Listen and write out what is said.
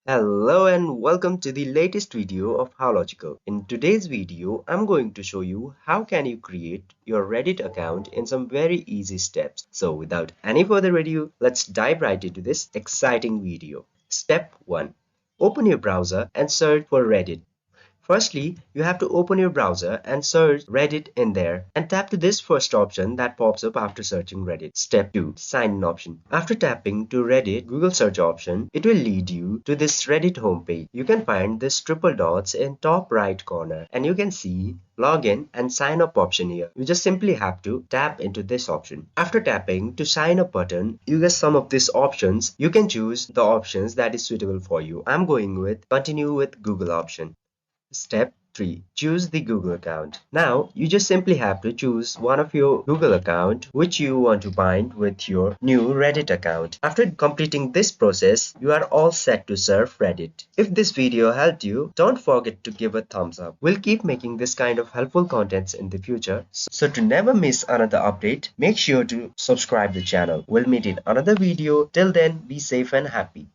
Hello and welcome to the latest video of How Logical. In today's video, I'm going to show you how can you create your Reddit account in some very easy steps. So without any further ado, let's dive right into this exciting video. Step 1. Open your browser and search for Reddit. Firstly, you have to open your browser and search Reddit in there and tap to this first option that pops up after searching Reddit. Step 2. Sign in option. After tapping to Reddit Google search option, it will lead you to this Reddit homepage. You can find this triple dots in top right corner and you can see login and sign up option here. You just simply have to tap into this option. After tapping to sign up button, you get some of these options. You can choose the options that is suitable for you. I'm going with continue with Google option. Step 3. Choose the Google account. Now, you just simply have to choose one of your Google account which you want to bind with your new Reddit account. After completing this process, you are all set to surf Reddit. If this video helped you, don't forget to give a thumbs up. We'll keep making this kind of helpful contents in the future. So to never miss another update, make sure to subscribe the channel. We'll meet in another video. Till then, be safe and happy.